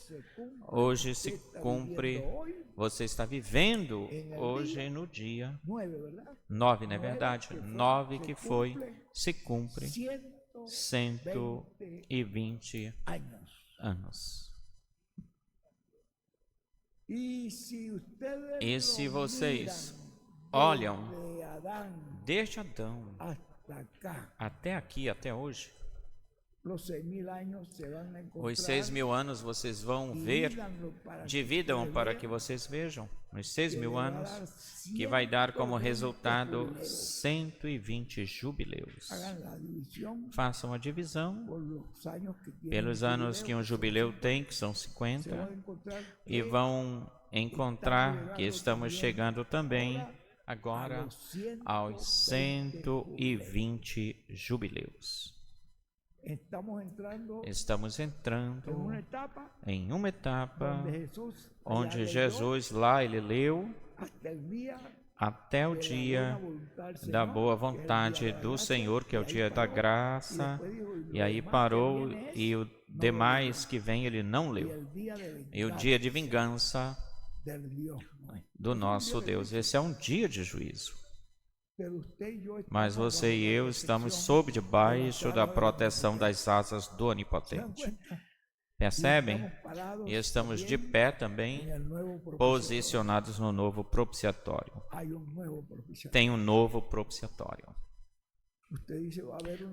Hoje se cumpre, você está vivendo hoje no dia 9, não é verdade? 9 que se cumpre 120 anos. E se vocês olham desde Adão até aqui, até hoje, os 6.000 anos vocês vão ver, dividam para que vocês vejam, os 6.000 anos, que vai dar como resultado 120 jubileus. Façam a divisão pelos anos que um jubileu tem, que são 50, e vão encontrar que estamos chegando também agora aos 120 jubileus. Estamos entrando em uma etapa onde Jesus lá ele leu até o dia da boa vontade do Senhor, que é o dia da graça, e aí parou, e o demais que vem ele não leu. E o dia de vingança do nosso Deus. Esse é um dia de juízo. Mas você e eu estamos sob debaixo da proteção das asas do Onipotente. Percebem? E estamos de pé também, posicionados no novo propiciatório. Tem um novo propiciatório.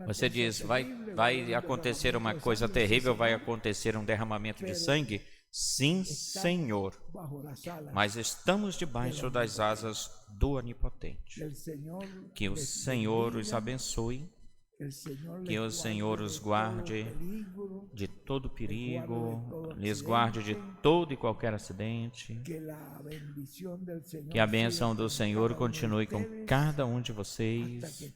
Você diz, vai acontecer uma coisa terrível, vai acontecer um derramamento de sangue? Sim, Senhor, mas estamos debaixo das asas do Onipotente. Que o Senhor os abençoe, que o Senhor os guarde de todo perigo, lhes guarde de todo e qualquer acidente. Que a bênção do Senhor continue com cada um de vocês,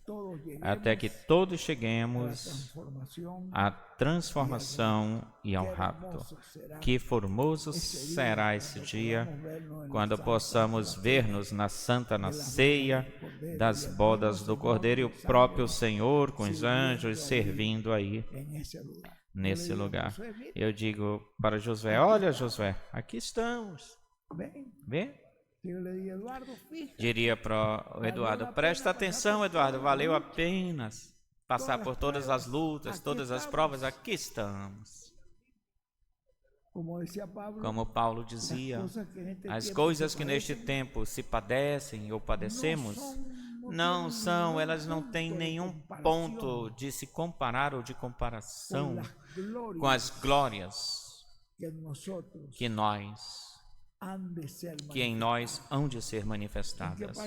até que todos cheguemos à transformação e ao rapto. Que formoso será esse dia, quando possamos ver-nos na Santa Ceia das bodas do Cordeiro e o próprio Senhor com os anjos servindo aí nesse lugar. Eu digo para Josué, olha Josué, aqui estamos. Vê? Diria para o Eduardo, presta atenção Eduardo, valeu apenas passar por todas as lutas, todas as provas, aqui estamos. Como Paulo dizia, as coisas que neste tempo se padecem ou padecemos, elas não têm nenhum ponto de se comparar ou de comparação com as glórias que em nós hão de ser manifestadas.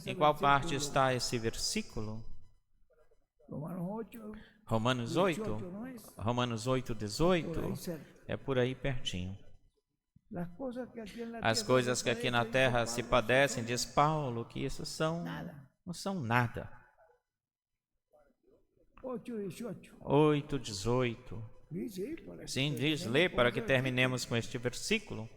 Em qual parte está esse versículo? Romanos 8? Romanos 8, 18? É por aí pertinho. As coisas que aqui na terra se padecem, diz Paulo, que isso não são nada. 8, 18. Sim, diz, lê para que terminemos com este versículo.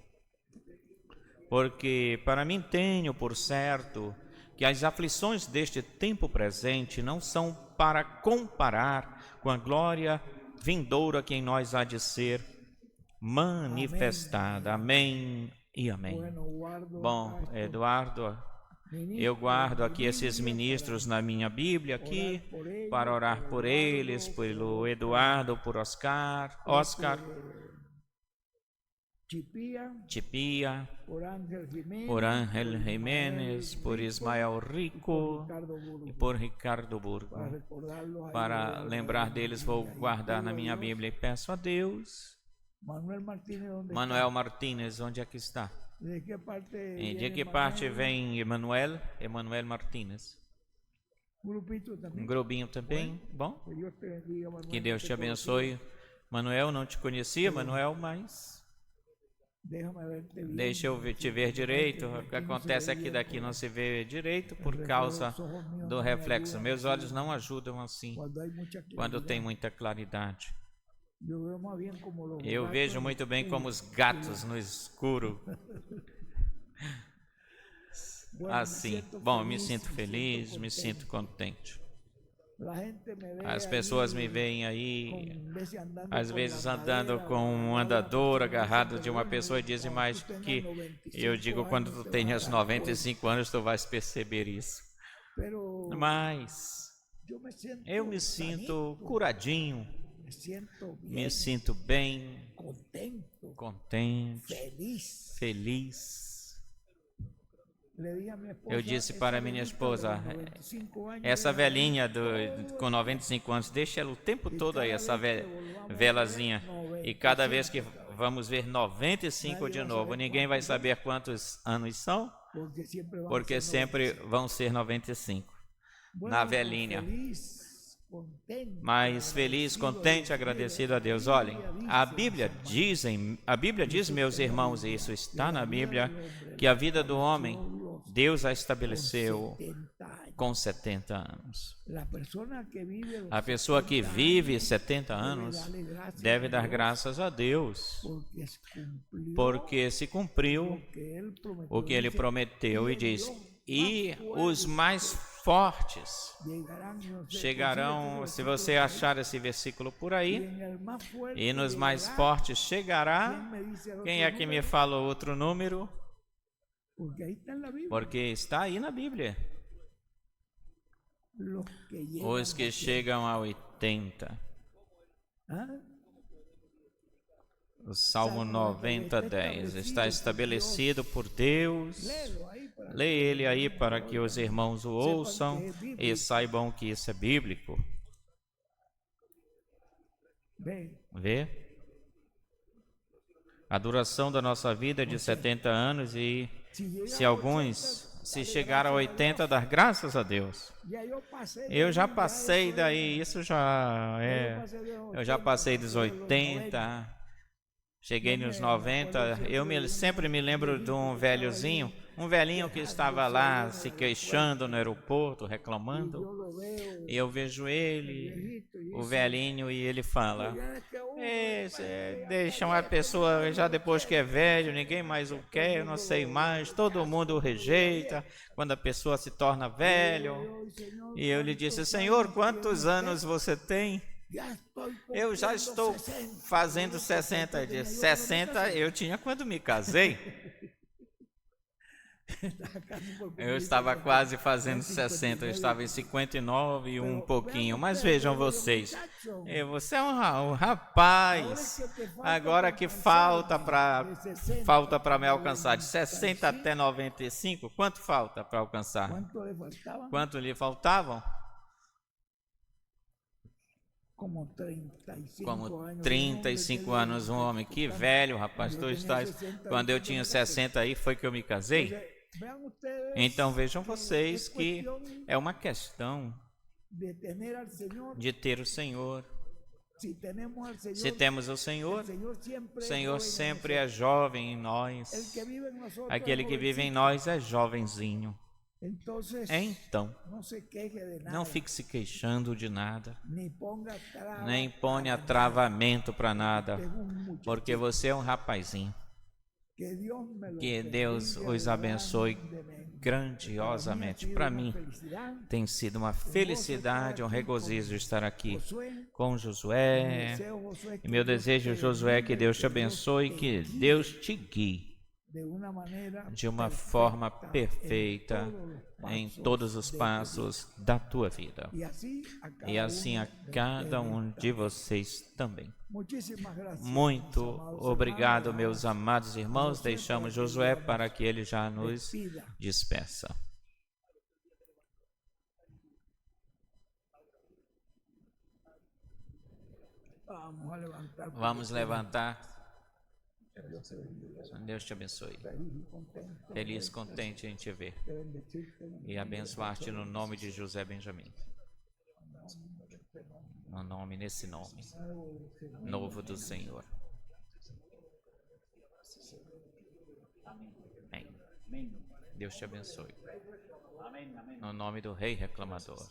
Porque para mim tenho por certo que as aflições deste tempo presente não são para comparar com a glória vindoura que em nós há de ser manifestada. Amém e amém. Bom, Eduardo, eu guardo aqui esses ministros na minha Bíblia aqui para orar por eles, pelo Eduardo, por Oscar, Chipia, por Ángel Jiménez, por Ismael Rico e por Ricardo Burgo. Para lembrar deles, vou guardar na minha Bíblia e peço a Deus. Manuel Martínez, onde é que está? De que parte vem Emanuel? Emanuel Martínez. Um grupinho também. Bom, que Deus te abençoe. Manuel, não te conhecia, Manuel, mas deixa eu te ver direito. O que acontece aqui daqui não se vê direito por causa do reflexo. Meus olhos não ajudam assim quando tem muita claridade. Eu vejo muito bem como os gatos no escuro. Assim, bom, me sinto feliz, me sinto contente. As pessoas me veem aí, às vezes andando com um andador agarrado de uma pessoa e dizem, mas que eu digo, quando tu tenhas 95 anos tu vais perceber isso. Mas eu me sinto curadinho, me sinto bem, contente, feliz. Eu disse para minha esposa, essa velhinha com 95 anos, deixa ela o tempo todo aí, essa velazinha. E cada vez que vamos ver 95 de novo, ninguém vai saber quantos anos são, porque sempre vão ser 95 na velhinha. Mas feliz, contente, agradecido a Deus. Olhem, a Bíblia diz, meus irmãos, e isso está na Bíblia, que a vida do homem, Deus a estabeleceu com 70 anos. A pessoa que vive 70 anos deve dar graças a Deus, porque se cumpriu o que ele prometeu, e diz, e os mais fortes chegarão, se você achar esse versículo por aí, e nos mais fortes chegará. Quem é que me fala outro número? Porque está aí na Bíblia. Os que chegam a 80. O Salmo 90, 10. Está estabelecido por Deus. Leia ele aí para que os irmãos o ouçam e saibam que isso é bíblico. Vê? A duração da nossa vida é de 70 anos e se chegar a 80, dar graças a Deus. Eu já passei daí, isso já é... Eu já passei dos 80, cheguei nos 90, sempre me lembro de um velhozinho, um velhinho que estava lá se queixando no aeroporto, reclamando, e eu vejo ele, o velhinho, e ele fala, deixa uma pessoa, já depois que é velho, ninguém mais o quer, eu não sei mais, todo mundo o rejeita, quando a pessoa se torna velho. E eu lhe disse, Senhor, quantos anos você tem? Eu já estou fazendo 60. De 60 eu tinha quando me casei. Eu estava quase fazendo 60, eu estava em 59 e um pouquinho. Mas vejam vocês, você é um rapaz, agora que falta para me alcançar, de 60 até 95, quanto falta para alcançar? Quanto lhe faltavam? como como 35 35 anos, um homem. Que velho, rapaz, tu estás. Quando eu tinha 60 aí foi que eu me casei. Então vejam vocês que é uma questão de ter o Senhor. Se temos o Senhor sempre é jovem em nós. Aquele que vive em nós é jovenzinho. Então, não fique se queixando de nada, nem ponha travamento para nada, porque você é um rapazinho. Que Deus os abençoe grandiosamente. Para mim, tem sido uma felicidade, um regozijo estar aqui com Josué. E meu desejo, Josué, que Deus te abençoe, que Deus te guie de uma forma perfeita em todos os passos da tua vida. E assim a cada um de vocês também. Muito obrigado, meus amados irmãos. Deixamos Josué para que ele já nos despeça. Vamos levantar. Deus te abençoe. Feliz, contente em te ver. E abençoar-te no nome de José Benjamim. No nome, nesse nome novo do Senhor. Amém. Deus te abençoe. No nome do Rei Reclamador.